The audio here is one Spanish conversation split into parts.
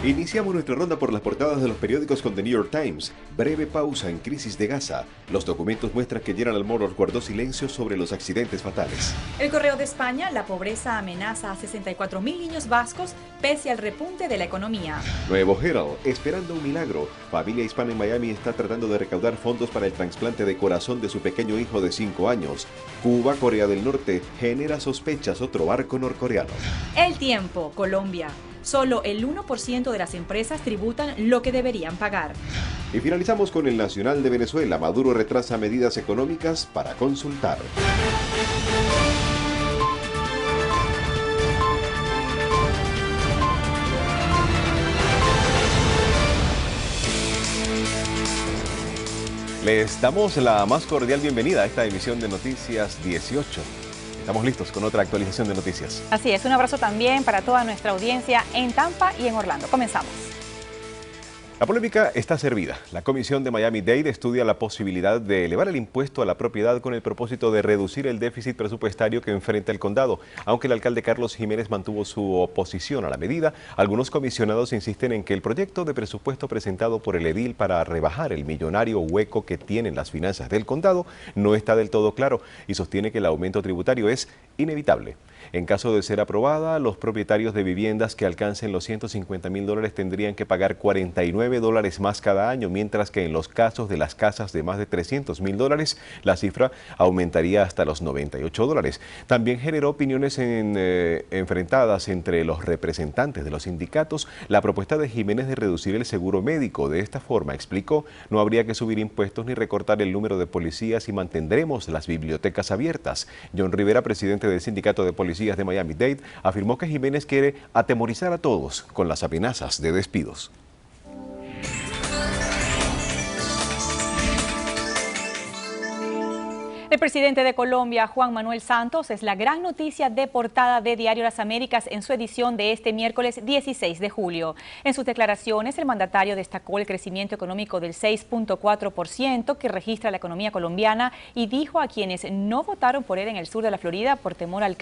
Iniciamos nuestra ronda por las portadas de los periódicos con The New York Times. Breve pausa en crisis de Gaza. Los documentos muestran que General Motors guardó silencio sobre los accidentes fatales. El Correo de España, la pobreza amenaza a 64.000 niños vascos pese al repunte de la economía. Nuevo Herald, esperando un milagro. Familia hispana en Miami está tratando de recaudar fondos para el trasplante de corazón de su pequeño hijo de 5 años. Cuba, Corea del Norte, genera sospechas otro barco norcoreano. El Tiempo, Colombia. Solo el 1% de las empresas tributan lo que deberían pagar. Y finalizamos con el Nacional de Venezuela. Maduro retrasa medidas económicas para consultar. Les damos la más cordial bienvenida a esta emisión de Noticias 18. Estamos listos con otra actualización de noticias. Así es, un abrazo también para toda nuestra audiencia en Tampa y en Orlando. Comenzamos. La polémica está servida. La Comisión de Miami-Dade estudia la posibilidad de elevar el impuesto a la propiedad con el propósito de reducir el déficit presupuestario que enfrenta el condado. Aunque el alcalde Carlos Jiménez mantuvo su oposición a la medida, algunos comisionados insisten en que el proyecto de presupuesto presentado por el edil para rebajar el millonario hueco que tienen las finanzas del condado no está del todo claro y sostiene que el aumento tributario es inevitable. En caso de ser aprobada, los propietarios de viviendas que alcancen los $150,000 tendrían que pagar $49 más cada año, mientras que en los casos de las casas de más de $300,000, la cifra aumentaría hasta los $98. También generó opiniones enfrentadas entre los representantes de los sindicatos la propuesta de Jiménez de reducir el seguro médico. De esta forma, explicó, no habría que subir impuestos ni recortar el número de policías y mantendremos las bibliotecas abiertas. John Rivera, presidente del Sindicato de Policías de Miami-Dade, afirmó que Jiménez quiere atemorizar a todos con las amenazas de despidos. El presidente de Colombia, Juan Manuel Santos, es la gran noticia de portada de Diario Las Américas en su edición de este miércoles 16 de julio. En sus declaraciones, el mandatario destacó el crecimiento económico del 6.4% que registra la economía colombiana y dijo a quienes no votaron por él en el sur de la Florida por temor al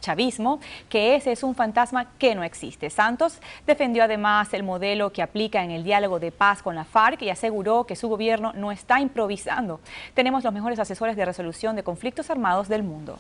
chavismo que ese es un fantasma que no existe. Santos defendió además el modelo que aplica en el diálogo de paz con la FARC y aseguró que su gobierno no está improvisando. Tenemos los mejores asesores de resolución de conflictos armados del mundo.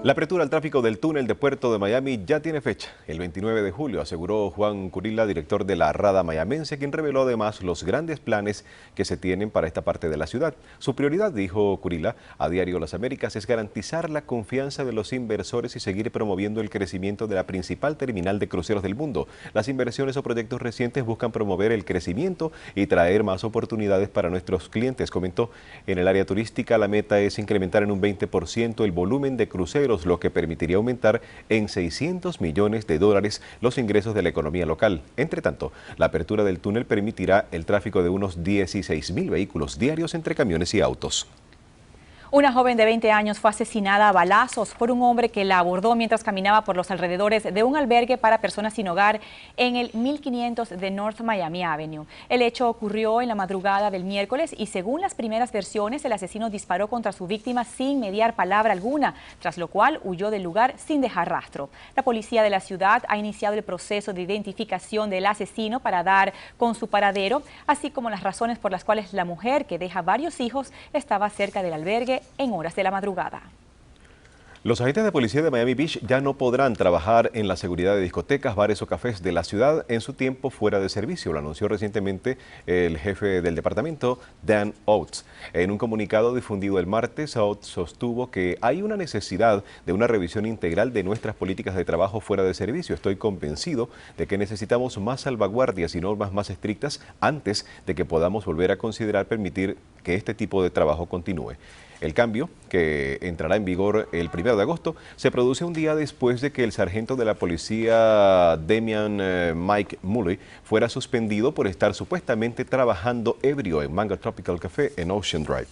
La apertura al tráfico del túnel de Puerto de Miami ya tiene fecha, el 29 de julio, aseguró Juan Curila, director de la Rada Mayamense, quien reveló además los grandes planes que se tienen para esta parte de la ciudad. Su prioridad, dijo Curila a Diario Las Américas, es garantizar la confianza de los inversores y seguir promoviendo el crecimiento de la principal terminal de cruceros del mundo. Las inversiones o proyectos recientes buscan promover el crecimiento y traer más oportunidades para nuestros clientes, comentó. En el área turística, la meta es incrementar en un 20% el volumen de cruceros, lo que permitiría aumentar en $600 millones los ingresos de la economía local. Entre tanto, la apertura del túnel permitirá el tráfico de unos 16,000 vehículos diarios entre camiones y autos. Una joven de 20 años fue asesinada a balazos por un hombre que la abordó mientras caminaba por los alrededores de un albergue para personas sin hogar en el 1500 de North Miami Avenue. El hecho ocurrió en la madrugada del miércoles y según las primeras versiones, el asesino disparó contra su víctima sin mediar palabra alguna, tras lo cual huyó del lugar sin dejar rastro. La policía de la ciudad ha iniciado el proceso de identificación del asesino para dar con su paradero, así como las razones por las cuales la mujer, que deja varios hijos, estaba cerca del albergue en horas de la madrugada. Los agentes de policía de Miami Beach ya no podrán trabajar en la seguridad de discotecas, bares o cafés de la ciudad en su tiempo fuera de servicio. Lo anunció recientemente el jefe del departamento, Dan Oates. En un comunicado difundido el martes, Oates sostuvo que hay una necesidad de una revisión integral de nuestras políticas de trabajo fuera de servicio. Estoy convencido de que necesitamos más salvaguardias y normas más estrictas antes de que podamos volver a considerar permitir que este tipo de trabajo continúe. El cambio, que entrará en vigor el 1 de agosto, se produce un día después de que el sargento de la policía Damian Mike Mully fuera suspendido por estar supuestamente trabajando ebrio en Mango Tropical Café en Ocean Drive.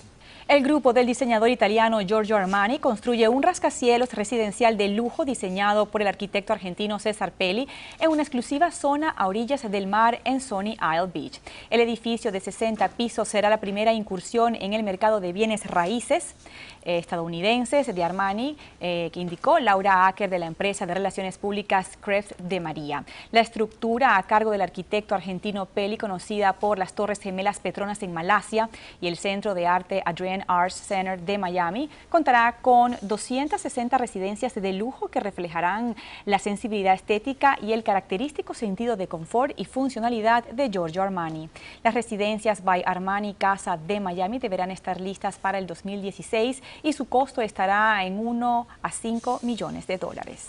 El grupo del diseñador italiano Giorgio Armani construye un rascacielos residencial de lujo diseñado por el arquitecto argentino César Pelli en una exclusiva zona a orillas del mar en Sunny Isle Beach. El edificio de 60 pisos será la primera incursión en el mercado de bienes raíces estadounidenses de Armani, que indicó Laura Acker de la empresa de relaciones públicas Creft de María. La estructura a cargo del arquitecto argentino Pelli, conocida por las Torres Gemelas Petronas en Malasia y el Centro de Arte Adrienne Arts Center de Miami, contará con 260 residencias de lujo que reflejarán la sensibilidad estética y el característico sentido de confort y funcionalidad de Giorgio Armani. Las residencias by Armani Casa de Miami deberán estar listas para el 2016 y su costo estará en 1 a 5 millones de dólares.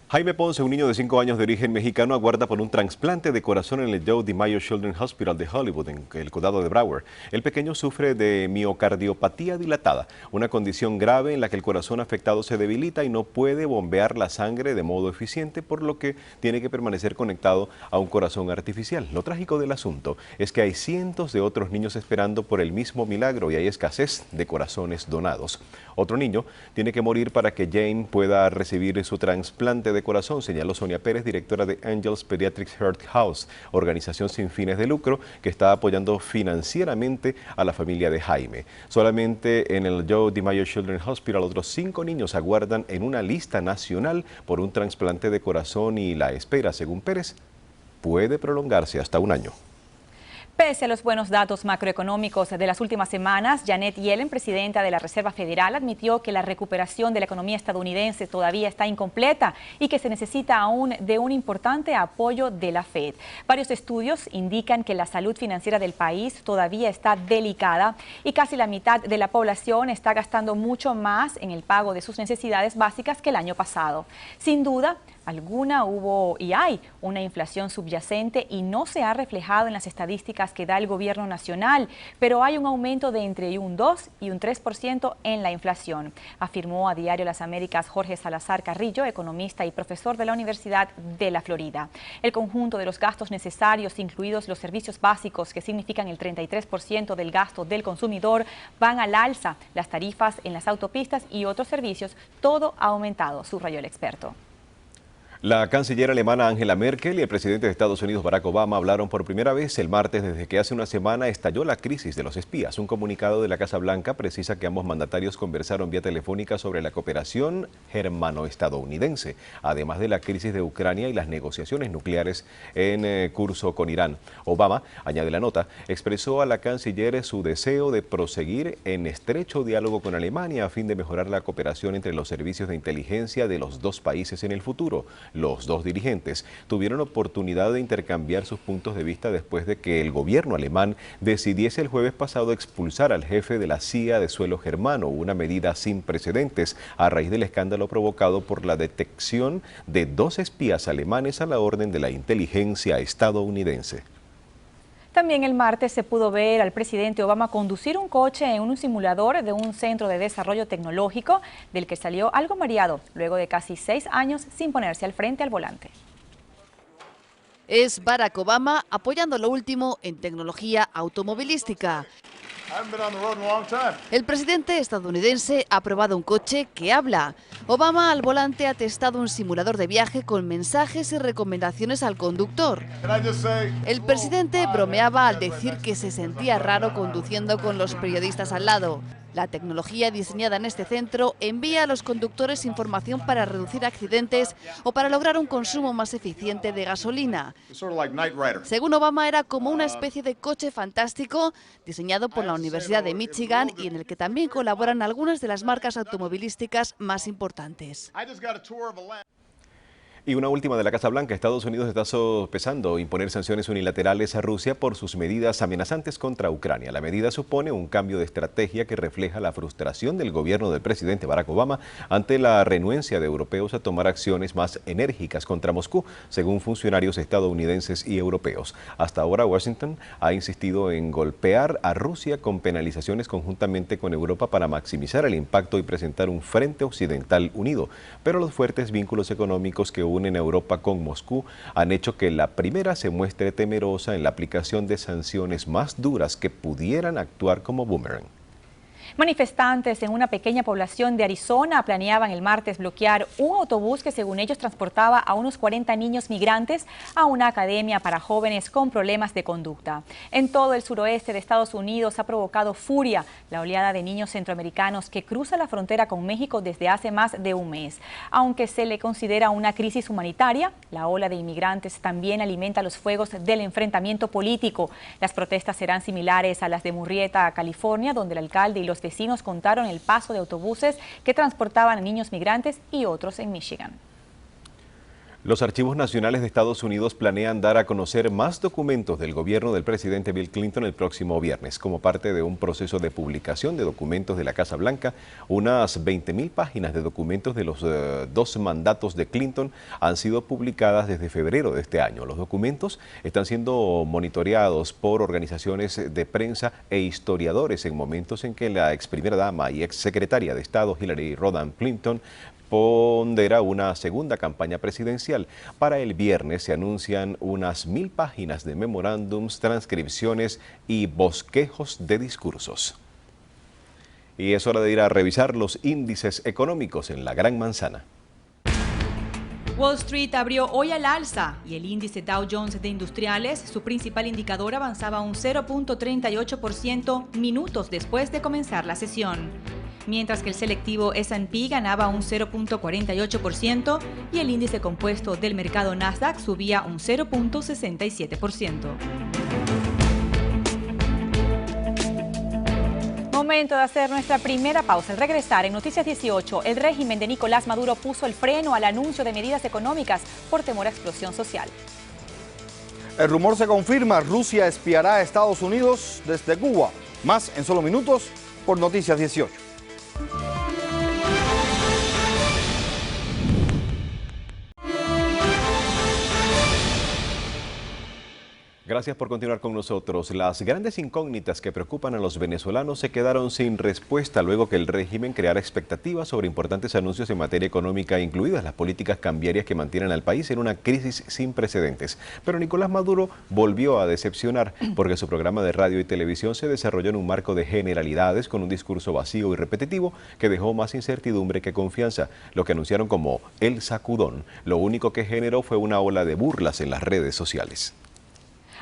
Jaime Ponce, un niño de 5 años de origen mexicano, aguarda por un trasplante de corazón en el Joe DiMaggio Children's Hospital de Hollywood, en el condado de Broward. El pequeño sufre de miocardiopatía dilatada, una condición grave en la que el corazón afectado se debilita y no puede bombear la sangre de modo eficiente, por lo que tiene que permanecer conectado a un corazón artificial. Lo trágico del asunto es que hay cientos de otros niños esperando por el mismo milagro y hay escasez de corazones donados. Otro niño tiene que morir para que Jane pueda recibir su trasplante de corazón, señaló Sonia Pérez, directora de Angels Pediatric Heart House, organización sin fines de lucro que está apoyando financieramente a la familia de Jaime. Solamente en el Joe DiMaggio Children's Hospital otros 5 niños aguardan en una lista nacional por un trasplante de corazón y la espera, según Pérez, puede prolongarse hasta un año. Pese a los buenos datos macroeconómicos de las últimas semanas, Janet Yellen, presidenta de la Reserva Federal, admitió que la recuperación de la economía estadounidense todavía está incompleta y que se necesita aún de un importante apoyo de la Fed. Varios estudios indican que la salud financiera del país todavía está delicada y casi la mitad de la población está gastando mucho más en el pago de sus necesidades básicas que el año pasado. Sin duda alguna hubo y hay una inflación subyacente y no se ha reflejado en las estadísticas que da el gobierno nacional, pero hay un aumento de entre un 2 y un 3% en la inflación, afirmó a Diario Las Américas Jorge Salazar Carrillo, economista y profesor de la Universidad de la Florida. El conjunto de los gastos necesarios, incluidos los servicios básicos, que significan el 33% del gasto del consumidor, van al alza. Las tarifas en las autopistas y otros servicios, todo ha aumentado, subrayó el experto. La canciller alemana Angela Merkel y el presidente de Estados Unidos Barack Obama hablaron por primera vez el martes desde que hace una semana estalló la crisis de los espías. Un comunicado de la Casa Blanca precisa que ambos mandatarios conversaron vía telefónica sobre la cooperación germano-estadounidense, además de la crisis de Ucrania y las negociaciones nucleares en curso con Irán. Obama, añade la nota, expresó a la canciller su deseo de proseguir en estrecho diálogo con Alemania a fin de mejorar la cooperación entre los servicios de inteligencia de los dos países en el futuro. Los dos dirigentes tuvieron oportunidad de intercambiar sus puntos de vista después de que el gobierno alemán decidiese el jueves pasado expulsar al jefe de la CIA de suelo germano, una medida sin precedentes a raíz del escándalo provocado por la detección de 2 espías alemanes a la orden de la inteligencia estadounidense. También el martes se pudo ver al presidente Obama conducir un coche en un simulador de un centro de desarrollo tecnológico del que salió algo mareado luego de casi 6 años sin ponerse al frente al volante. Es Barack Obama apoyando lo último en tecnología automovilística. El presidente estadounidense ha probado un coche que habla. Obama al volante ha testado un simulador de viaje con mensajes y recomendaciones al conductor. El presidente bromeaba al decir que se sentía raro conduciendo con los periodistas al lado. La tecnología diseñada en este centro envía a los conductores información para reducir accidentes o para lograr un consumo más eficiente de gasolina. Según Obama, era como una especie de coche fantástico diseñado por la Universidad de Michigan y en el que también colaboran algunas de las marcas automovilísticas más importantes. Y una última de la Casa Blanca. Estados Unidos está sopesando imponer sanciones unilaterales a Rusia por sus medidas amenazantes contra Ucrania. La medida supone un cambio de estrategia que refleja la frustración del gobierno del presidente Barack Obama ante la renuencia de europeos a tomar acciones más enérgicas contra Moscú, según funcionarios estadounidenses y europeos. Hasta ahora, Washington ha insistido en golpear a Rusia con penalizaciones conjuntamente con Europa para maximizar el impacto y presentar un frente occidental unido. Pero los fuertes vínculos económicos que unen a Europa con Moscú han hecho que la primera se muestre temerosa en la aplicación de sanciones más duras que pudieran actuar como boomerang. Manifestantes en una pequeña población de Arizona planeaban el martes bloquear un autobús que según ellos transportaba a unos 40 niños migrantes a una academia para jóvenes con problemas de conducta. En todo el suroeste de Estados Unidos ha provocado furia la oleada de niños centroamericanos que cruza la frontera con México desde hace más de un mes. Aunque se le considera una crisis humanitaria, la ola de inmigrantes también alimenta los fuegos del enfrentamiento político. Las protestas serán similares a las de Murrieta, California, donde el alcalde y los vecinos contaron el paso de autobuses que transportaban a niños migrantes y otros en Michigan. Los archivos nacionales de Estados Unidos planean dar a conocer más documentos del gobierno del presidente Bill Clinton el próximo viernes. Como parte de un proceso de publicación de documentos de la Casa Blanca, unas 20.000 páginas de documentos de los dos mandatos de Clinton han sido publicadas desde febrero de este año. Los documentos están siendo monitoreados por organizaciones de prensa e historiadores en momentos en que la ex primera dama y ex secretaria de Estado Hillary Rodham Clinton pondera una segunda campaña presidencial. Para el viernes se anuncian unas 1.000 páginas de memorándums, transcripciones y bosquejos de discursos. Y es hora de ir a revisar los índices económicos en la Gran Manzana. Wall Street abrió hoy al alza y el índice Dow Jones de Industriales, su principal indicador, avanzaba un 0.38% minutos después de comenzar la sesión. Mientras que el selectivo S&P ganaba un 0.48% y el índice compuesto del mercado Nasdaq subía un 0.67%. Momento de hacer nuestra primera pausa. Al regresar en Noticias 18, el régimen de Nicolás Maduro puso el freno al anuncio de medidas económicas por temor a explosión social. El rumor se confirma, Rusia espiará a Estados Unidos desde Cuba. Más en solo minutos por Noticias 18. Gracias por continuar con nosotros. Las grandes incógnitas que preocupan a los venezolanos se quedaron sin respuesta luego que el régimen creara expectativas sobre importantes anuncios en materia económica, incluidas las políticas cambiarias que mantienen al país en una crisis sin precedentes. Pero Nicolás Maduro volvió a decepcionar porque su programa de radio y televisión se desarrolló en un marco de generalidades con un discurso vacío y repetitivo que dejó más incertidumbre que confianza. Lo que anunciaron como el sacudón, lo único que generó fue una ola de burlas en las redes sociales.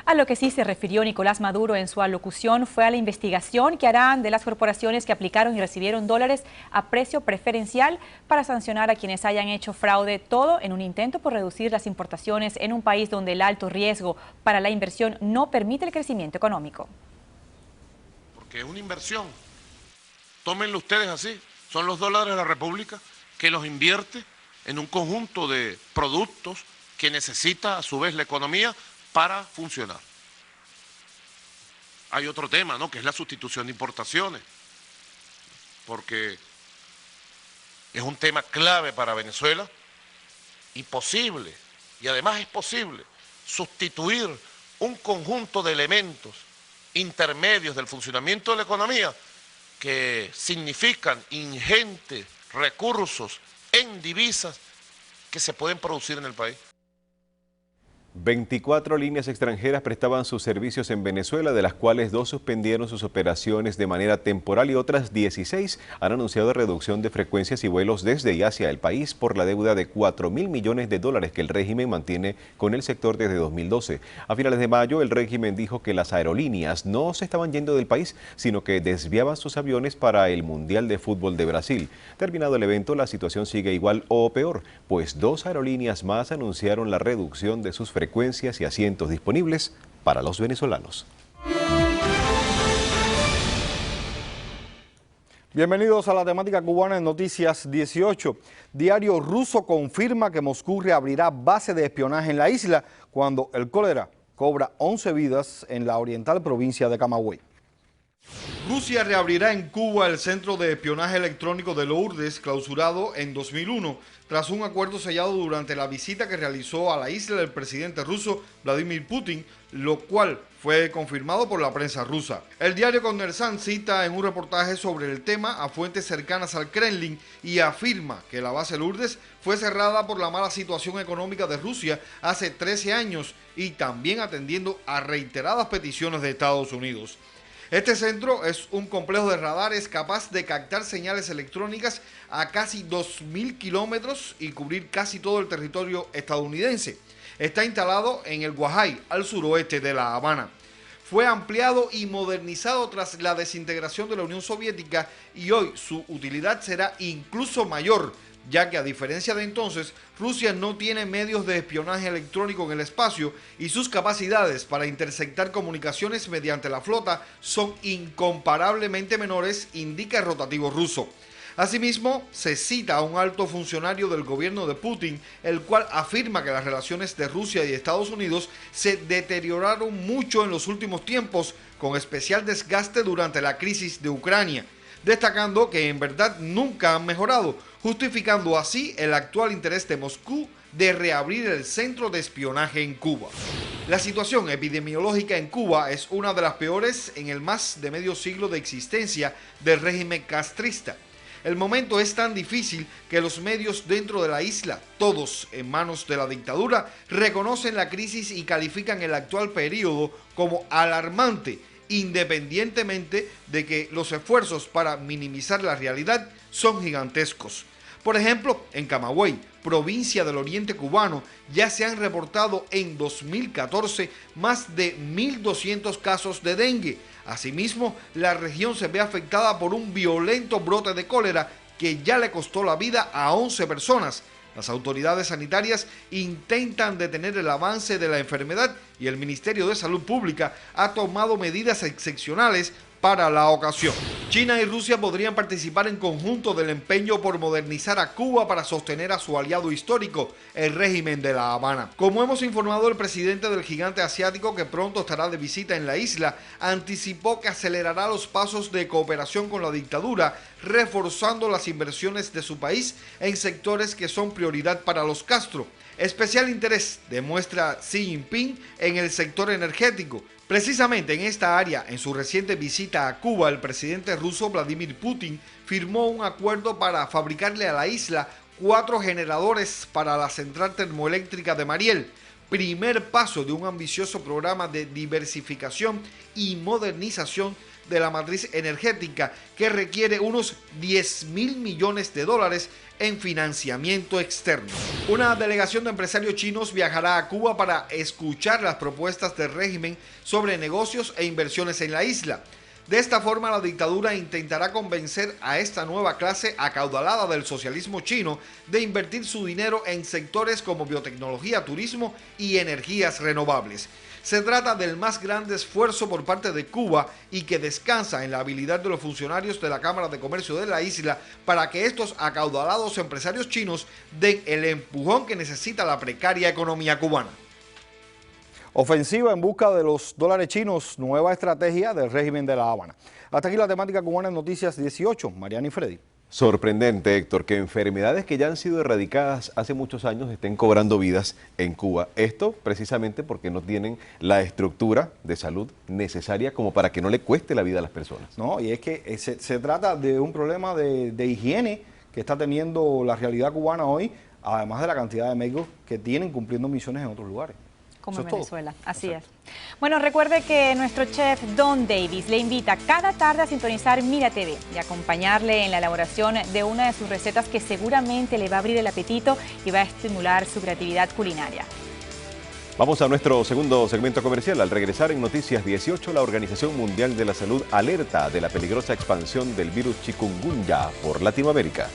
A lo que sí se refirió Nicolás Maduro en su alocución fue a la investigación que harán de las corporaciones que aplicaron y recibieron dólares a precio preferencial para sancionar a quienes hayan hecho fraude, todo en un intento por reducir las importaciones en un país donde el alto riesgo para la inversión no permite el crecimiento económico. Porque es una inversión, tómenlo ustedes así, son los dólares de la República que los invierte en un conjunto de productos que necesita a su vez la economía para funcionar. Hay otro tema, ¿no?, que es la sustitución de importaciones, porque es un tema clave para Venezuela y posible, y además es posible, sustituir un conjunto de elementos intermedios del funcionamiento de la economía que significan ingentes recursos en divisas que se pueden producir en el país. 24 líneas extranjeras prestaban sus servicios en Venezuela, de las cuales 2 suspendieron sus operaciones de manera temporal y otras 16 han anunciado reducción de frecuencias y vuelos desde y hacia el país por la deuda de $4.000 millones que el régimen mantiene con el sector desde 2012. A finales de mayo, el régimen dijo que las aerolíneas no se estaban yendo del país, sino que desviaban sus aviones para el Mundial de Fútbol de Brasil. Terminado el evento, la situación sigue igual o peor, pues 2 aerolíneas más anunciaron la reducción de sus frecuencias y asientos disponibles para los venezolanos. Bienvenidos a la temática cubana en Noticias 18. Diario ruso confirma que Moscú reabrirá base de espionaje en la isla cuando el cólera cobra 11 vidas en la oriental provincia de Camagüey. Rusia reabrirá en Cuba el centro de espionaje electrónico de Lourdes, clausurado en 2001, tras un acuerdo sellado durante la visita que realizó a la isla del presidente ruso Vladimir Putin, lo cual fue confirmado por la prensa rusa. El diario Kommersant cita en un reportaje sobre el tema a fuentes cercanas al Kremlin y afirma que la base Lourdes fue cerrada por la mala situación económica de Rusia hace 13 años y también atendiendo a reiteradas peticiones de Estados Unidos. Este centro es un complejo de radares capaz de captar señales electrónicas a casi 2.000 kilómetros y cubrir casi todo el territorio estadounidense. Está instalado en el Guajay, al suroeste de La Habana. Fue ampliado y modernizado tras la desintegración de la Unión Soviética y hoy su utilidad será incluso mayor, ya que a diferencia de entonces, Rusia no tiene medios de espionaje electrónico en el espacio y sus capacidades para interceptar comunicaciones mediante la flota son incomparablemente menores, indica el rotativo ruso. Asimismo, se cita a un alto funcionario del gobierno de Putin, el cual afirma que las relaciones de Rusia y Estados Unidos se deterioraron mucho en los últimos tiempos, con especial desgaste durante la crisis de Ucrania, destacando que en verdad nunca han mejorado, justificando así el actual interés de Moscú de reabrir el centro de espionaje en Cuba. La situación epidemiológica en Cuba es una de las peores en el más de medio siglo de existencia del régimen castrista. El momento es tan difícil que los medios dentro de la isla, todos en manos de la dictadura, reconocen la crisis y califican el actual periodo como alarmante, independientemente de que los esfuerzos para minimizar la realidad son gigantescos. Por ejemplo, en Camagüey, provincia del oriente cubano, ya se han reportado en 2014 más de 1.200 casos de dengue. Asimismo, la región se ve afectada por un violento brote de cólera que ya le costó la vida a 11 personas. Las autoridades sanitarias intentan detener el avance de la enfermedad y el Ministerio de Salud Pública ha tomado medidas excepcionales para la ocasión. China y Rusia podrían participar en conjunto del empeño por modernizar a Cuba para sostener a su aliado histórico, el régimen de La Habana. Como hemos informado, el presidente del gigante asiático, que pronto estará de visita en la isla, anticipó que acelerará los pasos de cooperación con la dictadura, reforzando las inversiones de su país en sectores que son prioridad para los Castro. Especial interés demuestra Xi Jinping en el sector energético. Precisamente en esta área, en su reciente visita a Cuba, el presidente ruso Vladimir Putin firmó un acuerdo para fabricarle a la isla 4 generadores para la central termoeléctrica de Mariel, primer paso de un ambicioso programa de diversificación y modernización de la matriz energética que requiere unos $10.000 millones en financiamiento externo. Una delegación de empresarios chinos viajará a Cuba para escuchar las propuestas del régimen sobre negocios e inversiones en la isla. De esta forma, la dictadura intentará convencer a esta nueva clase acaudalada del socialismo chino de invertir su dinero en sectores como biotecnología, turismo y energías renovables. Se trata del más grande esfuerzo por parte de Cuba y que descansa en la habilidad de los funcionarios de la Cámara de Comercio de la isla para que estos acaudalados empresarios chinos den el empujón que necesita la precaria economía cubana. Ofensiva en busca de los dólares chinos, nueva estrategia del régimen de La Habana. Hasta aquí la temática cubana en Noticias 18. Mariana y Freddy. Sorprendente, Héctor, que enfermedades que ya han sido erradicadas hace muchos años estén cobrando vidas en Cuba. Esto precisamente porque no tienen la estructura de salud necesaria como para que no le cueste la vida a las personas. No, y es que se trata de un problema de higiene que está teniendo la realidad cubana hoy, además de la cantidad de médicos que tienen cumpliendo misiones en otros lugares. Como en Venezuela, así es. Bueno, recuerde que nuestro chef Don Davis le invita cada tarde a sintonizar Mira TV y acompañarle en la elaboración de una de sus recetas que seguramente le va a abrir el apetito y va a estimular su creatividad culinaria. Vamos a nuestro segundo segmento comercial. Al regresar en Noticias 18, la Organización Mundial de la Salud alerta de la peligrosa expansión del virus chikungunya por Latinoamérica.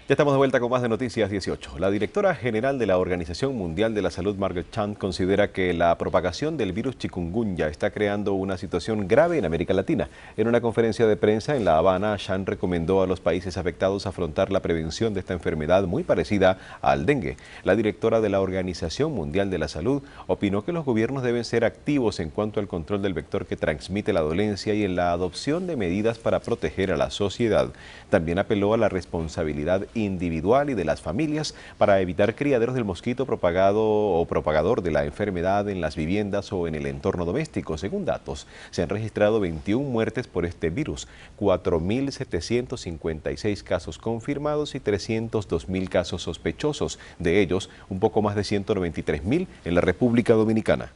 Ya estamos de vuelta con más de Noticias 18. La directora general de la Organización Mundial de la Salud, Margaret Chan, considera que la propagación del virus chikungunya está creando una situación grave en América Latina. En una conferencia de prensa en La Habana, Chan recomendó a los países afectados afrontar la prevención de esta enfermedad muy parecida al dengue. La directora de la Organización Mundial de la Salud opinó que los gobiernos deben ser activos en cuanto al control del vector que transmite la dolencia y en la adopción de medidas para proteger a la sociedad. También apeló a la responsabilidad individual y de las familias para evitar criaderos del mosquito propagador de la enfermedad en las viviendas o en el entorno doméstico. Según datos, se han registrado 21 muertes por este virus, 4.756 casos confirmados y 302.000 casos sospechosos, de ellos un poco más de 193.000 en la República Dominicana.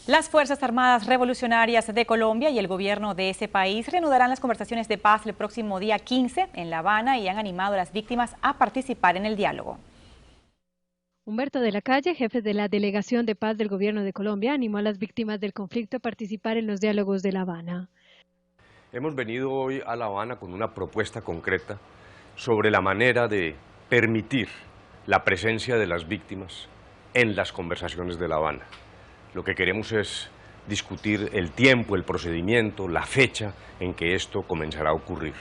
Las Fuerzas Armadas Revolucionarias de Colombia y el gobierno de ese país reanudarán las conversaciones de paz el próximo día 15 en La Habana y han animado a las víctimas a participar en el diálogo. Humberto de la Calle, jefe de la Delegación de Paz del Gobierno de Colombia, animó a las víctimas del conflicto a participar en los diálogos de La Habana. Hemos venido hoy a La Habana con una propuesta concreta sobre la manera de permitir la presencia de las víctimas en las conversaciones de La Habana. Lo que queremos es discutir el tiempo, el procedimiento, la fecha en que esto comenzará a ocurrir.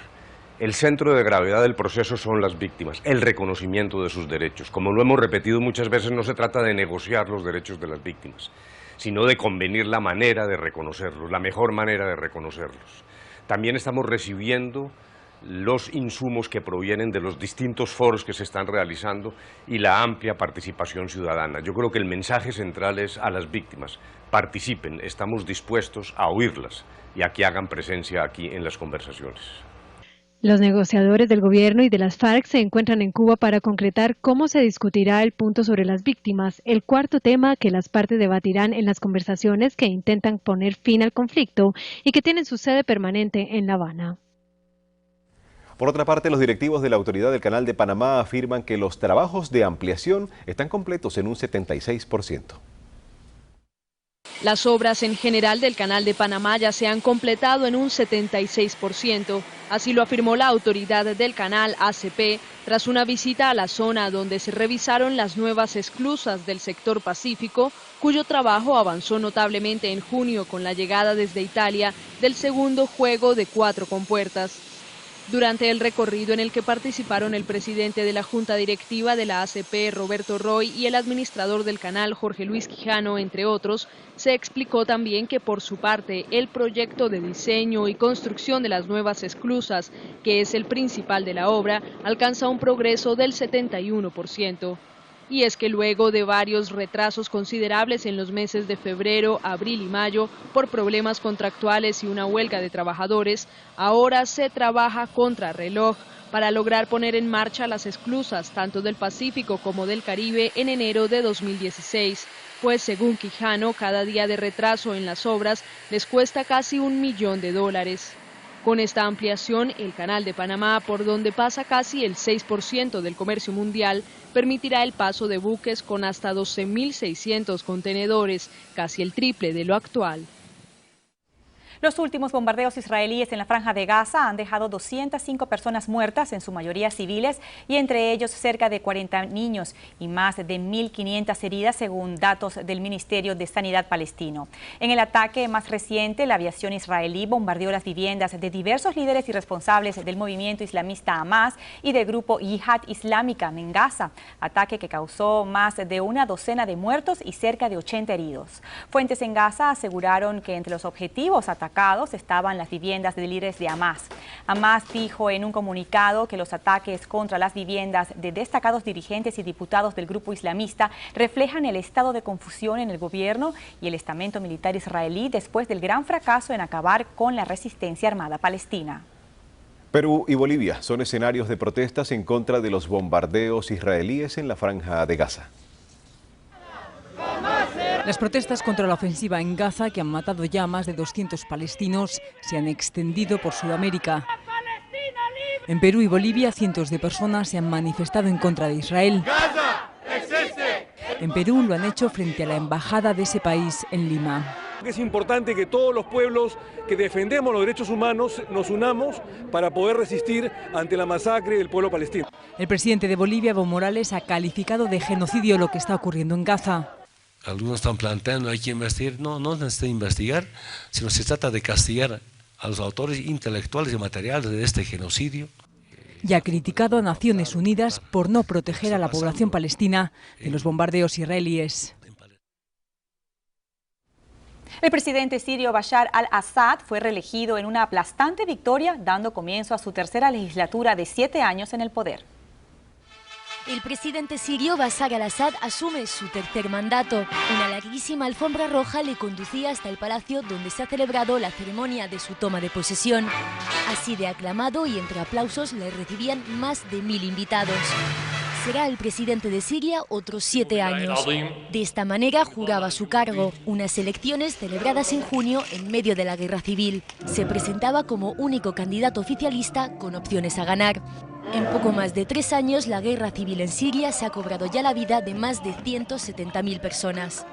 El centro de gravedad del proceso son las víctimas, el reconocimiento de sus derechos. Como lo hemos repetido muchas veces, no se trata de negociar los derechos de las víctimas, sino de convenir la manera de reconocerlos, la mejor manera de reconocerlos. También estamos recibiendo los insumos que provienen de los distintos foros que se están realizando y la amplia participación ciudadana. Yo creo que el mensaje central es a las víctimas: participen, estamos dispuestos a oírlas y a que hagan presencia aquí en las conversaciones. Los negociadores del gobierno y de las FARC se encuentran en Cuba para concretar cómo se discutirá el punto sobre las víctimas, el cuarto tema que las partes debatirán en las conversaciones que intentan poner fin al conflicto y que tienen su sede permanente en La Habana. Por otra parte, los directivos de la Autoridad del Canal de Panamá afirman que los trabajos de ampliación están completos en un 76%. Las obras en general del Canal de Panamá ya se han completado en un 76%. Así lo afirmó la autoridad del canal, ACP, tras una visita a la zona donde se revisaron las nuevas esclusas del sector Pacífico, cuyo trabajo avanzó notablemente en junio con la llegada desde Italia del segundo juego de 4 compuertas. Durante el recorrido en el que participaron el presidente de la Junta Directiva de la ACP, Roberto Roy, y el administrador del canal, Jorge Luis Quijano, entre otros, se explicó también que por su parte el proyecto de diseño y construcción de las nuevas esclusas, que es el principal de la obra, alcanza un progreso del 71%. Y es que luego de varios retrasos considerables en los meses de febrero, abril y mayo por problemas contractuales y una huelga de trabajadores, ahora se trabaja contra reloj para lograr poner en marcha las esclusas tanto del Pacífico como del Caribe en enero de 2016, pues según Quijano, cada día de retraso en las obras les cuesta casi $1 millón. Con esta ampliación, el Canal de Panamá, por donde pasa casi el 6% del comercio mundial, permitirá el paso de buques con hasta 12.600 contenedores, casi el triple de lo actual. Los últimos bombardeos israelíes en la Franja de Gaza han dejado 205 personas muertas, en su mayoría civiles, y entre ellos cerca de 40 niños y más de 1.500 heridas, según datos del Ministerio de Sanidad palestino. En el ataque más reciente, la aviación israelí bombardeó las viviendas de diversos líderes y responsables del movimiento islamista Hamas y del grupo Yihad Islámica en Gaza, ataque que causó más de una docena de muertos y cerca de 80 heridos. Fuentes en Gaza aseguraron que entre los objetivos atacados estaban las viviendas de líderes de Hamas. Hamas dijo en un comunicado que los ataques contra las viviendas de destacados dirigentes y diputados del grupo islamista reflejan el estado de confusión en el gobierno y el estamento militar israelí después del gran fracaso en acabar con la resistencia armada palestina. Perú y Bolivia son escenarios de protestas en contra de los bombardeos israelíes en la Franja de Gaza. Las protestas contra la ofensiva en Gaza, que han matado ya a más de 200 palestinos, se han extendido por Sudamérica. En Perú y Bolivia, cientos de personas se han manifestado en contra de Israel. En Perú lo han hecho frente a la embajada de ese país en Lima. Es importante que todos los pueblos que defendemos los derechos humanos nos unamos para poder resistir ante la masacre del pueblo palestino. El presidente de Bolivia, Evo Morales, ha calificado de genocidio lo que está ocurriendo en Gaza. Algunos están planteando hay que investigar. No necesita investigar, sino se trata de castigar a los autores intelectuales y materiales de este genocidio. Y ha criticado a Naciones Unidas por no proteger a la población palestina de los bombardeos israelíes. El presidente sirio Bashar al-Assad fue reelegido en una aplastante victoria, dando comienzo a su tercera legislatura de 7 años en el poder. El presidente sirio Bashar al-Assad asume su tercer mandato. Una larguísima alfombra roja le conducía hasta el palacio donde se ha celebrado la ceremonia de su toma de posesión. Así de aclamado y entre aplausos le recibían más de 1000 invitados. Será el presidente de Siria otros 7 años. De esta manera juraba su cargo. Unas elecciones celebradas en junio en medio de la guerra civil. Se presentaba como único candidato oficialista con opciones a ganar. En poco más de 3 años, la guerra civil en Siria se ha cobrado ya la vida de más de 170.000 personas.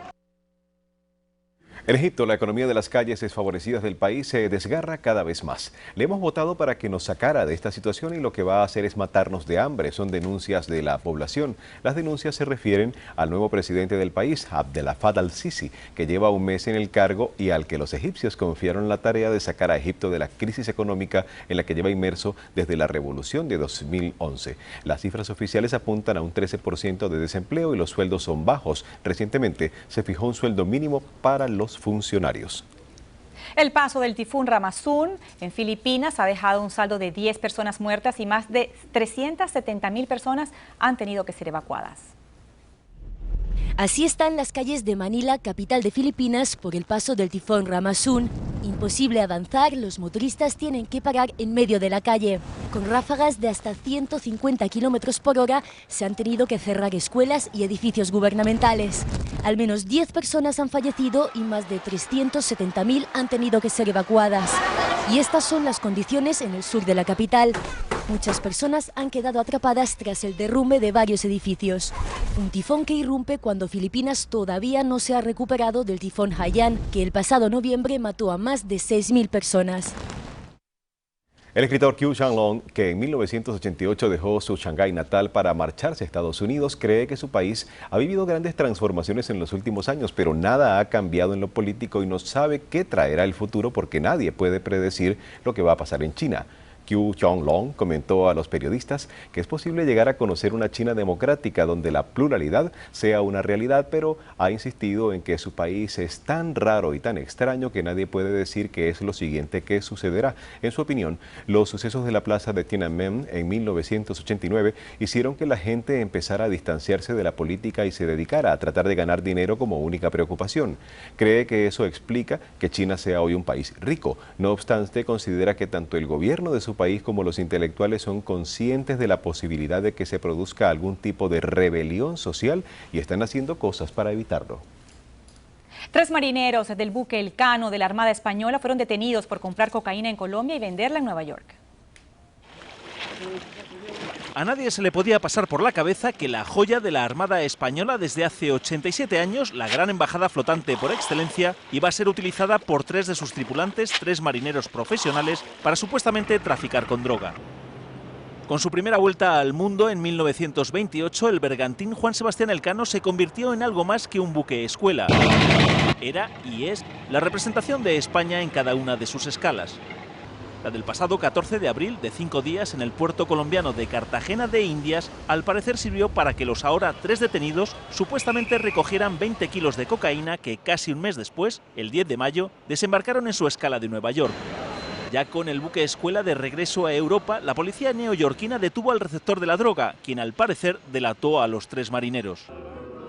En Egipto, la economía de las calles desfavorecidas del país se desgarra cada vez más. Le hemos votado para que nos sacara de esta situación y lo que va a hacer es matarnos de hambre. Son denuncias de la población. Las denuncias se refieren al nuevo presidente del país, Abdel Fattah al-Sisi, que lleva un mes en el cargo y al que los egipcios confiaron la tarea de sacar a Egipto de la crisis económica en la que lleva inmerso desde la revolución de 2011. Las cifras oficiales apuntan a un 13% de desempleo y los sueldos son bajos. Recientemente se fijó un sueldo mínimo para los funcionarios. El paso del tifón Ramazun en Filipinas ha dejado un saldo de 10 personas muertas y más de 370.000 personas han tenido que ser evacuadas. Así están las calles de Manila, capital de Filipinas, por el paso del tifón Ramazun. Imposible avanzar, los motoristas tienen que parar en medio de la calle. Con ráfagas de hasta 150 km por hora, se han tenido que cerrar escuelas y edificios gubernamentales. Al menos 10 personas han fallecido y más de 370.000 han tenido que ser evacuadas. Y estas son las condiciones en el sur de la capital. Muchas personas han quedado atrapadas tras el derrumbe de varios edificios. Un tifón que irrumpe cuando Filipinas todavía no se ha recuperado del tifón Haiyan, que el pasado noviembre mató a más de 6.000 personas. El escritor Kyu Chang-long, que en 1988 dejó su Shanghái natal para marcharse a Estados Unidos, cree que su país ha vivido grandes transformaciones en los últimos años, pero nada ha cambiado en lo político y no sabe qué traerá el futuro porque nadie puede predecir lo que va a pasar en China. Kyu Chang-long comentó a los periodistas que es posible llegar a conocer una China democrática donde la pluralidad sea una realidad, pero ha insistido en que su país es tan raro y tan extraño que nadie puede decir qué es lo siguiente que sucederá. En su opinión, los sucesos de la plaza de Tiananmen en 1989 hicieron que la gente empezara a distanciarse de la política y se dedicara a tratar de ganar dinero como única preocupación. Cree que eso explica que China sea hoy un país rico. No obstante, considera que tanto el gobierno de su país como los intelectuales son conscientes de la posibilidad de que se produzca algún tipo de rebelión social y están haciendo cosas para evitarlo. 3 marineros del buque Elcano de la Armada Española fueron detenidos por comprar cocaína en Colombia y venderla en Nueva York. A nadie se le podía pasar por la cabeza que la joya de la Armada Española desde hace 87 años, la gran embajada flotante por excelencia, iba a ser utilizada por 3 de sus tripulantes, 3 marineros profesionales, para supuestamente traficar con droga. Con su primera vuelta al mundo en 1928, el bergantín Juan Sebastián Elcano se convirtió en algo más que un buque escuela. Era y es la representación de España en cada una de sus escalas. La del pasado 14 de abril, de 5 días en el puerto colombiano de Cartagena de Indias, al parecer sirvió para que los ahora 3 detenidos supuestamente recogieran 20 kilos de cocaína que casi un mes después, el 10 de mayo, desembarcaron en su escala de Nueva York. Ya con el buque escuela de regreso a Europa, la policía neoyorquina detuvo al receptor de la droga, quien al parecer delató a los 3 marineros.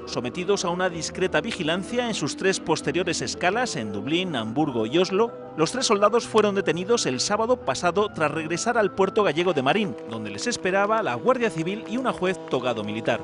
Sometidos a una discreta vigilancia en sus 3 posteriores escalas en Dublín, Hamburgo y Oslo, los 3 soldados fueron detenidos el sábado pasado tras regresar al puerto gallego de Marín, donde les esperaba la Guardia Civil y una juez togado militar.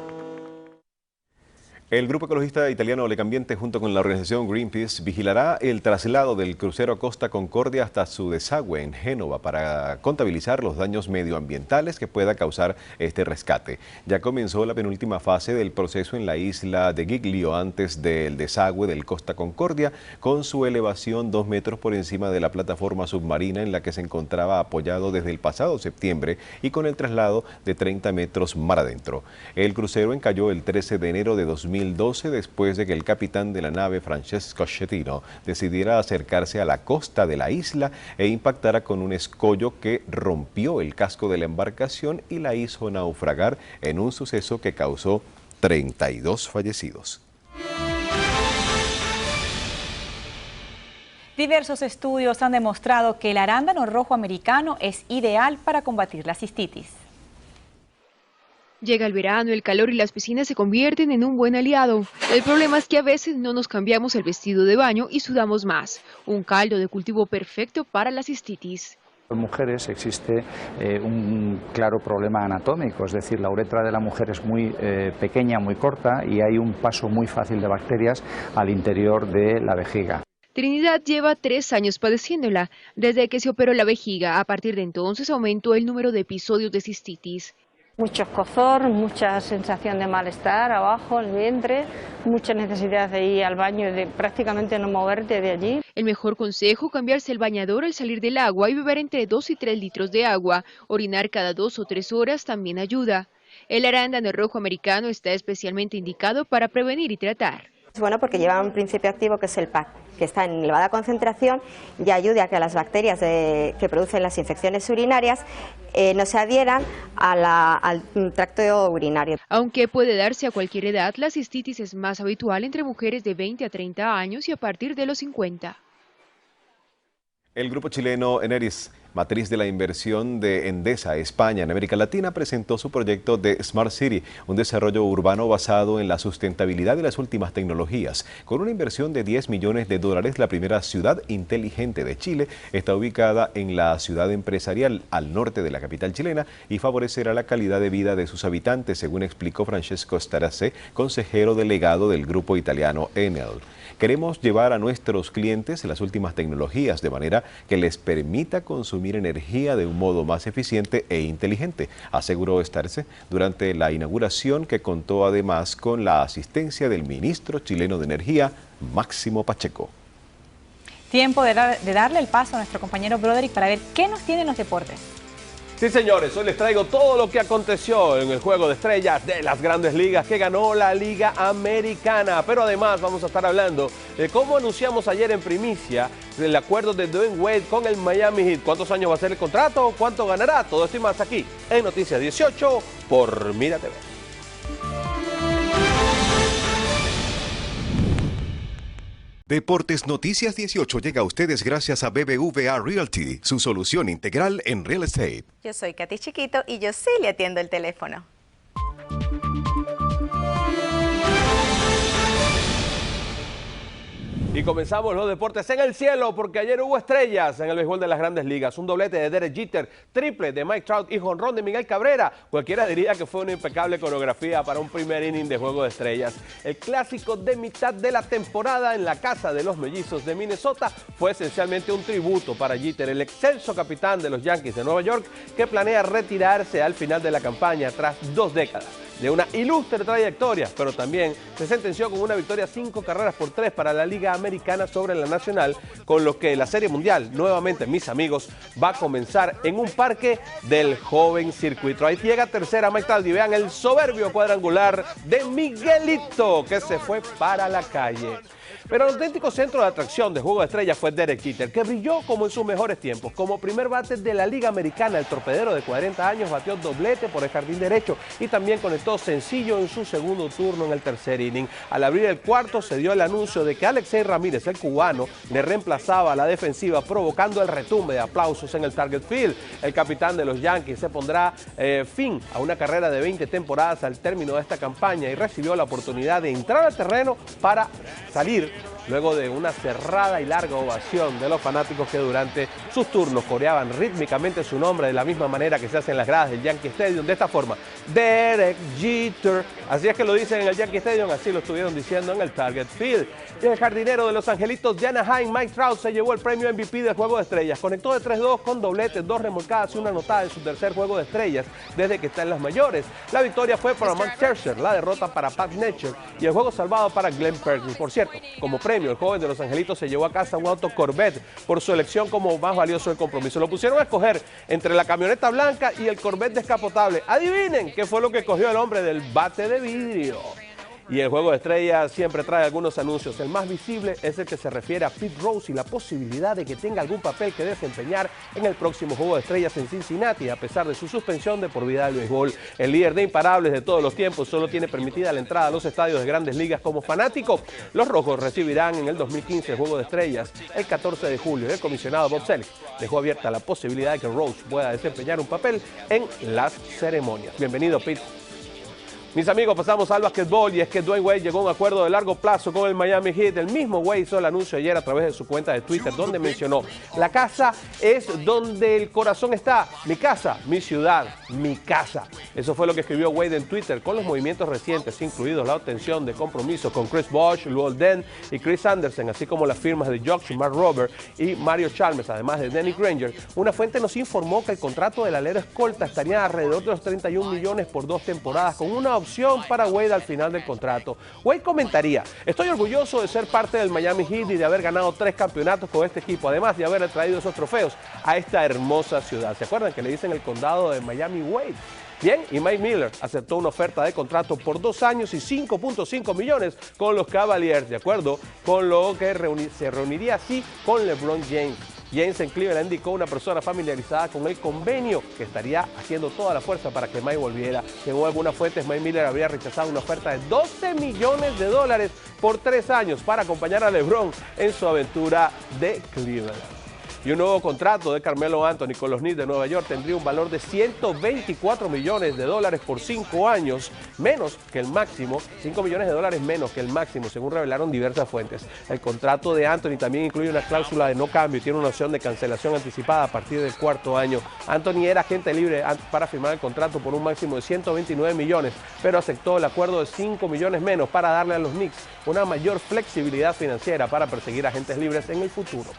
El grupo ecologista italiano Lecambiente, junto con la organización Greenpeace, vigilará el traslado del crucero Costa Concordia hasta su desagüe en Génova para contabilizar los daños medioambientales que pueda causar este rescate. Ya comenzó la penúltima fase del proceso en la isla de Giglio antes del desagüe del Costa Concordia, con su elevación 2 metros por encima de la plataforma submarina en la que se encontraba apoyado desde el pasado septiembre y con el traslado de 30 metros mar adentro. El crucero encalló el 13 de enero de 2012 después de que el capitán de la nave, Francesco Schettino, decidiera acercarse a la costa de la isla e impactara con un escollo que rompió el casco de la embarcación y la hizo naufragar en un suceso que causó 32 fallecidos. Diversos estudios han demostrado que el arándano rojo americano es ideal para combatir la cistitis. Llega el verano, el calor y las piscinas se convierten en un buen aliado. El problema es que a veces no nos cambiamos el vestido de baño y sudamos más. Un caldo de cultivo perfecto para la cistitis. En mujeres existe un claro problema anatómico, es decir, la uretra de la mujer es muy pequeña, muy corta y hay un paso muy fácil de bacterias al interior de la vejiga. Trinidad lleva 3 años padeciéndola. Desde que se operó la vejiga, a partir de entonces aumentó el número de episodios de cistitis. Mucho escozor, mucha sensación de malestar abajo, el vientre, mucha necesidad de ir al baño y de prácticamente no moverte de allí. El mejor consejo, cambiarse el bañador al salir del agua y beber entre 2 y 3 litros de agua. Orinar cada 2 o 3 horas también ayuda. El arándano rojo americano está especialmente indicado para prevenir y tratar. Es bueno porque lleva un principio activo que es el PAC, que está en elevada concentración y ayuda a que las bacterias que producen las infecciones urinarias no se adhieran al tracto urinario. Aunque puede darse a cualquier edad, la cistitis es más habitual entre mujeres de 20 a 30 años y a partir de los 50. El grupo chileno Eneris, matriz de la inversión de Endesa España en América Latina, presentó su proyecto de Smart City, un desarrollo urbano basado en la sustentabilidad y las últimas tecnologías. Con una inversión de $10 millones, la primera ciudad inteligente de Chile está ubicada en la ciudad empresarial al norte de la capital chilena y favorecerá la calidad de vida de sus habitantes, según explicó Francesco Staracé, consejero delegado del grupo italiano Enel. Queremos llevar a nuestros clientes las últimas tecnologías de manera que les permita consumir energía de un modo más eficiente e inteligente, aseguró Starce durante la inauguración, que contó además con la asistencia del ministro chileno de Energía, Máximo Pacheco. Tiempo de darle el paso a nuestro compañero Broderick para ver qué nos tienen los deportes. Sí, señores, hoy les traigo todo lo que aconteció en el Juego de Estrellas de las Grandes Ligas que ganó la Liga Americana. Pero además vamos a estar hablando de cómo anunciamos ayer en primicia el acuerdo de Dwayne Wade con el Miami Heat. ¿Cuántos años va a ser el contrato? ¿Cuánto ganará? Todo esto y más aquí en Noticias 18 por Mira TV. Deportes Noticias 18 llega a ustedes gracias a BBVA Realty, su solución integral en real estate. Yo soy Katy Chiquito y yo sí le atiendo el teléfono. Y comenzamos los deportes en el cielo, porque ayer hubo estrellas en el béisbol de las Grandes Ligas. Un doblete de Derek Jeter, triple de Mike Trout y jonrón de Miguel Cabrera. Cualquiera diría que fue una impecable coreografía para un primer inning de Juego de Estrellas. El clásico de mitad de la temporada en la casa de los Mellizos de Minnesota fue esencialmente un tributo para Jeter, el excelso capitán de los Yankees de Nueva York, que planea retirarse al final de la campaña tras 2 décadas de una ilustre trayectoria, pero también se sentenció con una victoria 5 carreras por 3 para la Liga Americana sobre la Nacional, con lo que la Serie Mundial, nuevamente, mis amigos, va a comenzar en un parque del joven circuito. Ahí llega tercera Mike Trout y vean el soberbio cuadrangular de Miguelito, que se fue para la calle. Pero el auténtico centro de atracción de Juego de Estrellas fue Derek Jeter, que brilló como en sus mejores tiempos. Como primer bate de la Liga Americana, el torpedero de 40 años batió doblete por el jardín derecho y también conectó sencillo en su segundo turno en el tercer inning. Al abrir el cuarto se dio el anuncio de que Alexei Ramírez, el cubano, le reemplazaba a la defensiva, provocando el retumbe de aplausos en el Target Field. El capitán de los Yankees se pondrá fin a una carrera de 20 temporadas al término de esta campaña y recibió la oportunidad de entrar al terreno para salir luego de una cerrada y larga ovación de los fanáticos que durante sus turnos coreaban rítmicamente su nombre de la misma manera que se hace en las gradas del Yankee Stadium, de esta forma: Derek Jeter. Así es que lo dicen en el Yankee Stadium, así lo estuvieron diciendo en el Target Field. Y el jardinero de los Angelitos de Anaheim, Mike Trout, se llevó el premio MVP del Juego de Estrellas. Conectó de 3-2 con dobletes, 2 remolcadas y una anotada en su tercer Juego de Estrellas desde que está en las mayores. La victoria fue para Max Scherzer, la derrota para Pat Netcher y el juego salvado para Glenn Perkins. Por cierto, como premio, el joven de los Angelitos se llevó a casa un auto Corvette por su elección como más valioso del compromiso. Lo pusieron a escoger entre la camioneta blanca y el Corvette descapotable. Adivinen qué fue lo que escogió el hombre del bate de vidrio. Y el Juego de Estrellas siempre trae algunos anuncios. El más visible es el que se refiere a Pete Rose y la posibilidad de que tenga algún papel que desempeñar en el próximo Juego de Estrellas en Cincinnati, a pesar de su suspensión de por vida del béisbol. El líder de imparables de todos los tiempos solo tiene permitida la entrada a los estadios de Grandes Ligas como fanático. Los Rojos recibirán en el 2015 el Juego de Estrellas el 14 de julio. El comisionado Bob Selleck dejó abierta la posibilidad de que Rose pueda desempeñar un papel en las ceremonias. Bienvenido, Pete. Mis amigos, pasamos al basquetbol y es que Dwyane Wade llegó a un acuerdo de largo plazo con el Miami Heat. El mismo Wade hizo el anuncio ayer a través de su cuenta de Twitter donde mencionó: la casa es donde el corazón está, mi casa, mi ciudad, mi casa. Eso fue lo que escribió Wade en Twitter con los movimientos recientes, incluidos la obtención de compromisos con Chris Bosh, Luol Deng y Chris Anderson, así como las firmas de Josh, Mark Robert y Mario Chalmers, además de Danny Granger. Una fuente nos informó que el contrato del alero escolta estaría alrededor de los 31 millones por 2 temporadas, con una opción para Wade al final del contrato. Wade comentaría: estoy orgulloso de ser parte del Miami Heat y de haber ganado 3 campeonatos con este equipo, además de haber traído esos trofeos a esta hermosa ciudad. ¿Se acuerdan que le dicen el condado de Miami Wade? Bien, y Mike Miller aceptó una oferta de contrato por 2 años y 5.5 millones con los Cavaliers, de acuerdo con lo que se reuniría así con LeBron James. James en Cleveland indicó una persona familiarizada con el convenio que estaría haciendo toda la fuerza para que Mike volviera. Según algunas fuentes, Mike Miller habría rechazado una oferta de $12 millones por 3 años para acompañar a LeBron en su aventura de Cleveland. Y un nuevo contrato de Carmelo Anthony con los Knicks de Nueva York tendría un valor de $124 millones por 5 años, menos que el máximo, $5 millones menos que el máximo, según revelaron diversas fuentes. El contrato de Anthony también incluye una cláusula de no cambio y tiene una opción de cancelación anticipada a partir del 4º año. Anthony era agente libre para firmar el contrato por un máximo de $129 millones, pero aceptó el acuerdo de $5 millones menos para darle a los Knicks una mayor flexibilidad financiera para perseguir agentes libres en el futuro.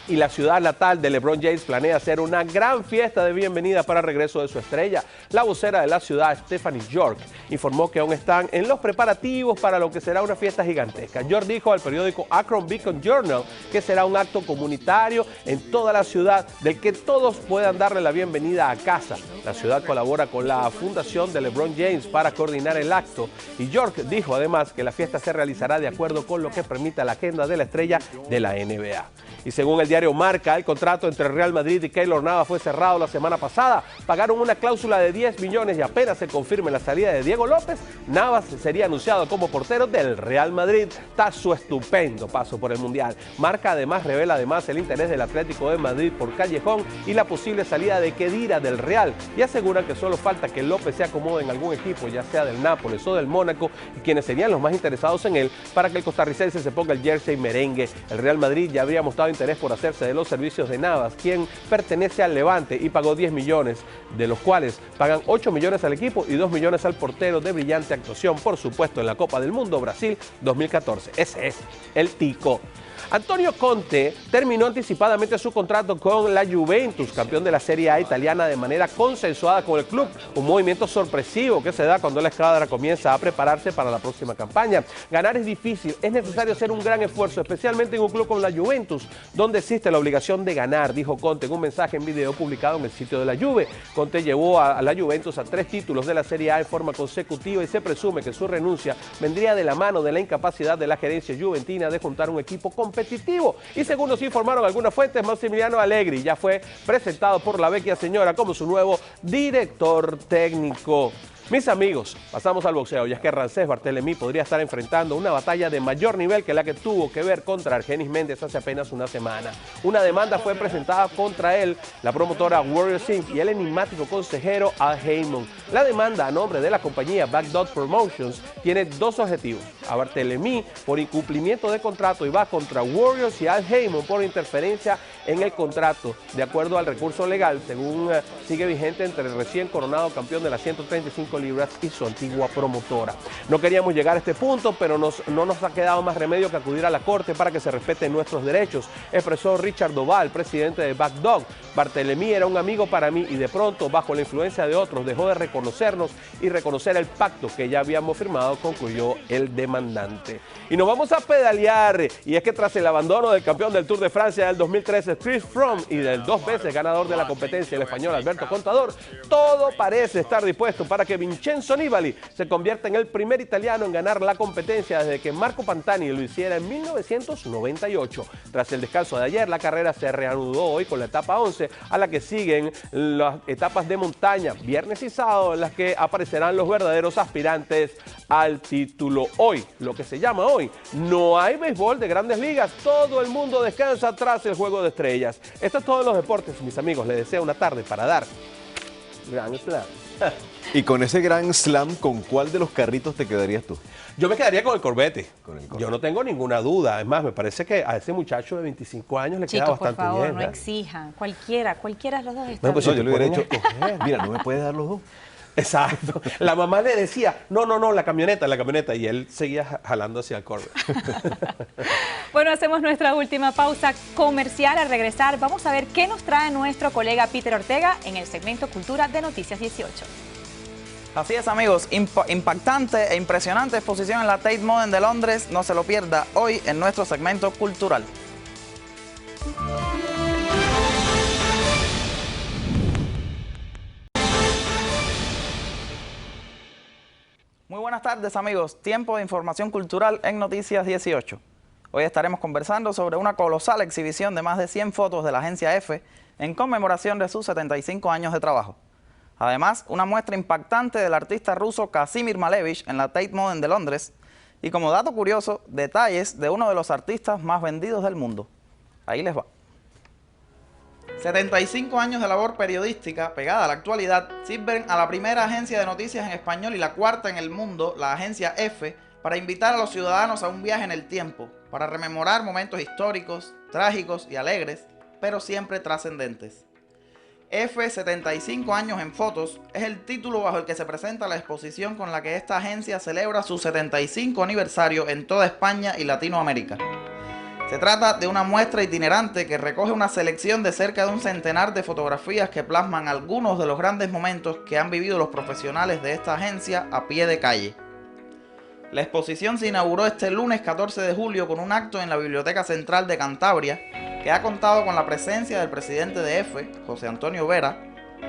Y la ciudad natal de LeBron James planea hacer una gran fiesta de bienvenida para el regreso de su estrella. La vocera de la ciudad, Stephanie York, informó que aún están en los preparativos para lo que será una fiesta gigantesca. York dijo al periódico Akron Beacon Journal que será un acto comunitario en toda la ciudad del que todos puedan darle la bienvenida a casa. La ciudad colabora con la fundación de LeBron James para coordinar el acto, y York dijo además que la fiesta se realizará de acuerdo con lo que permita la agenda de la estrella de la NBA. Y según el diario Marca, el contrato entre Real Madrid y Keylor Navas fue cerrado la semana pasada. Pagaron una cláusula de 10 millones y apenas se confirme la salida de Diego López, Navas sería anunciado como portero del Real Madrid tras su estupendo paso por el Mundial. Marca además revela el interés del Atlético de Madrid por Callejón y la posible salida de Khedira del Real, y aseguran que solo falta que López se acomode en algún equipo, ya sea del Nápoles o del Mónaco, y quienes serían los más interesados en él para que el costarricense se ponga el jersey merengue. El Real Madrid ya habría mostrado interés por hacerse de los servicios de Navas, quien pertenece al Levante y pagó 10 millones, de los cuales pagan 8 millones al equipo y 2 millones al portero de brillante actuación, por supuesto, en la Copa del Mundo Brasil 2014. Ese es el Tico. Antonio Conte terminó anticipadamente su contrato con la Juventus, campeón de la Serie A italiana, de manera consensuada con el club. Un movimiento sorpresivo que se da cuando la escuadra comienza a prepararse para la próxima campaña. Ganar es difícil, es necesario hacer un gran esfuerzo, especialmente en un club como la Juventus, donde existe la obligación de ganar, dijo Conte en un mensaje en video publicado en el sitio de la Juve. Conte llevó a la Juventus a 3 títulos de la Serie A en forma consecutiva y se presume que su renuncia vendría de la mano de la incapacidad de la gerencia juventina de juntar un equipo competitivo. Y según nos informaron algunas fuentes, Massimiliano Allegri ya fue presentado por la vecchia señora como su nuevo director técnico. Mis amigos, pasamos al boxeo, y es que Ramsés Barthelemy podría estar enfrentando una batalla de mayor nivel que la que tuvo que ver contra Argenis Méndez hace apenas una semana. Una demanda fue presentada contra él, la promotora Warriors Inc. y el enigmático consejero Al Haymon. La demanda a nombre de la compañía Backdog Promotions tiene 2 objetivos: a Barthelemy por incumplimiento de contrato y va contra Warriors y Al Haymon por interferencia en el contrato, de acuerdo al recurso legal, según sigue vigente entre el recién coronado campeón de las 135 libras y su antigua promotora. No queríamos llegar a este punto, pero no nos ha quedado más remedio que acudir a la corte para que se respeten nuestros derechos, expresó Richard Doval, presidente de Backdog. Barthelemy era un amigo para mí y de pronto, bajo la influencia de otros, dejó de reconocernos y reconocer el pacto que ya habíamos firmado, concluyó el demandante. comandante. Y nos vamos a pedalear, y es que tras el abandono del campeón del Tour de Francia del 2013, Chris Froome, y del 2 veces ganador de la competencia, el español Alberto Contador, todo parece estar dispuesto para que Vincenzo Nibali se convierta en el primer italiano en ganar la competencia desde que Marco Pantani lo hiciera en 1998. Tras el descanso de ayer, la carrera se reanudó hoy con la etapa 11, a la que siguen las etapas de montaña, viernes y sábado, en las que aparecerán los verdaderos aspirantes al título. Hoy, lo que se llama hoy, no hay béisbol de Grandes Ligas, todo el mundo descansa tras el Juego de Estrellas. Esto es todo en los deportes, mis amigos, les deseo una tarde para dar Grand Slam. Y con ese Grand Slam, ¿con cuál de los carritos te quedarías tú? Yo me quedaría con el Corvette. Yo no tengo ninguna duda. Es más, me parece que a ese muchacho de 25 años le queda bastante por favor, bien. no exijan. Cualquiera de los dos está No, pues yo le hubiera dicho, mira, no me puedes dar los dos. Exacto. La mamá le decía, no, la camioneta, y él seguía jalando hacia el Corvette. Bueno, hacemos nuestra última pausa comercial. Al regresar, vamos a ver qué nos trae nuestro colega Peter Ortega en el segmento Cultura de Noticias 18. Así es, amigos, impactante e impresionante exposición en la Tate Modern de Londres. No se lo pierda hoy en nuestro segmento cultural. Muy buenas tardes, amigos. Tiempo de información cultural en Noticias 18. Hoy estaremos conversando sobre una colosal exhibición de más de 100 fotos de la agencia F en conmemoración de sus 75 años de trabajo. Además, una muestra impactante del artista ruso Kazimir Malevich en la Tate Modern de Londres y, como dato curioso, detalles de uno de los artistas más vendidos del mundo. Ahí les va. 75 años de labor periodística pegada a la actualidad sirven a la primera agencia de noticias en español y la cuarta en el mundo, la agencia F, para invitar a los ciudadanos a un viaje en el tiempo, para rememorar momentos históricos, trágicos y alegres, pero siempre trascendentes. F, 75 años en fotos, es el título bajo el que se presenta la exposición con la que esta agencia celebra su 75 aniversario en toda España y Latinoamérica. Se trata de una muestra itinerante que recoge una selección de cerca de un centenar de fotografías que plasman algunos de los grandes momentos que han vivido los profesionales de esta agencia a pie de calle. La exposición se inauguró este lunes 14 de julio con un acto en la Biblioteca Central de Cantabria, que ha contado con la presencia del presidente de F, José Antonio Vera,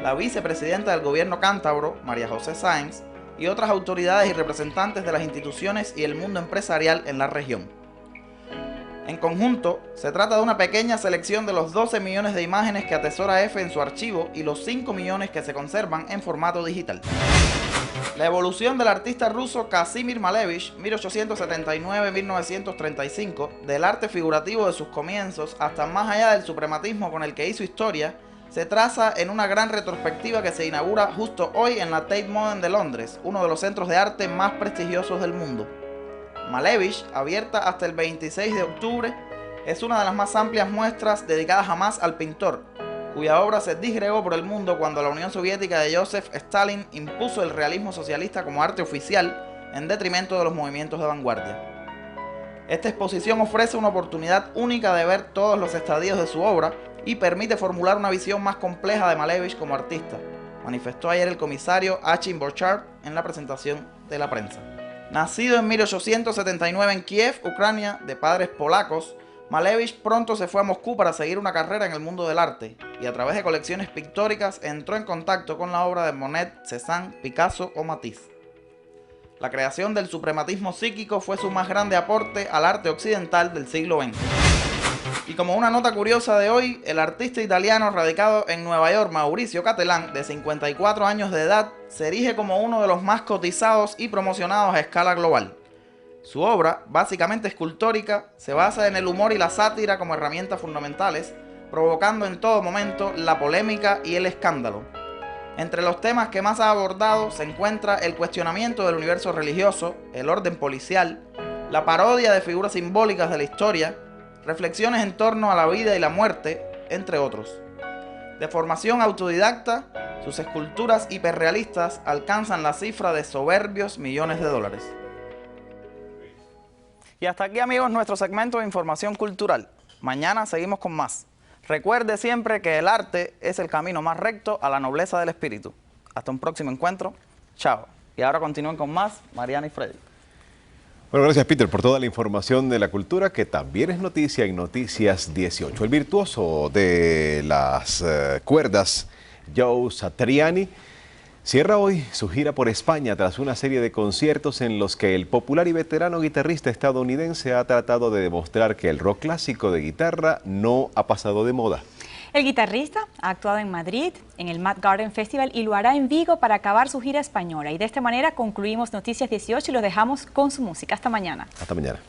la vicepresidenta del gobierno cántabro, María José Sáenz, y otras autoridades y representantes de las instituciones y el mundo empresarial en la región. En conjunto, se trata de una pequeña selección de los 12 millones de imágenes que atesora F en su archivo y los 5 millones que se conservan en formato digital. La evolución del artista ruso Kazimir Malevich, 1879-1935, del arte figurativo de sus comienzos hasta más allá del suprematismo con el que hizo historia, se traza en una gran retrospectiva que se inaugura justo hoy en la Tate Modern de Londres, uno de los centros de arte más prestigiosos del mundo. Malevich, abierta hasta el 26 de octubre, es una de las más amplias muestras dedicadas jamás al pintor, cuya obra se disgregó por el mundo cuando la Unión Soviética de Joseph Stalin impuso el realismo socialista como arte oficial en detrimento de los movimientos de vanguardia. Esta exposición ofrece una oportunidad única de ver todos los estadios de su obra y permite formular una visión más compleja de Malevich como artista, manifestó ayer el comisario Achim Borchardt en la presentación de la prensa. Nacido en 1879 en Kiev, Ucrania, de padres polacos, Malevich pronto se fue a Moscú para seguir una carrera en el mundo del arte y a través de colecciones pictóricas entró en contacto con la obra de Monet, Cézanne, Picasso o Matisse. La creación del suprematismo psíquico fue su más grande aporte al arte occidental del siglo XX. Y como una nota curiosa de hoy, el artista italiano radicado en Nueva York, Mauricio Cattelan, de 54 años de edad, se erige como uno de los más cotizados y promocionados a escala global. Su obra, básicamente escultórica, se basa en el humor y la sátira como herramientas fundamentales, provocando en todo momento la polémica y el escándalo. Entre los temas que más ha abordado se encuentra el cuestionamiento del universo religioso, el orden policial, la parodia de figuras simbólicas de la historia, reflexiones en torno a la vida y la muerte, entre otros. De formación autodidacta, sus esculturas hiperrealistas alcanzan la cifra de soberbios millones de dólares. Y hasta aquí, amigos, nuestro segmento de información cultural. Mañana seguimos con más. Recuerde siempre que el arte es el camino más recto a la nobleza del espíritu. Hasta un próximo encuentro. Chao. Y ahora continúen con más Mariana y Freddy. Bueno, gracias Peter por toda la información de la cultura que también es noticia en Noticias 18. El virtuoso de las cuerdas, Joe Satriani, cierra hoy su gira por España tras una serie de conciertos en los que el popular y veterano guitarrista estadounidense ha tratado de demostrar que el rock clásico de guitarra no ha pasado de moda. El guitarrista ha actuado en Madrid, en el Mad Garden Festival y lo hará en Vigo para acabar su gira española. Y de esta manera concluimos Noticias 18 y los dejamos con su música. Hasta mañana. Hasta mañana.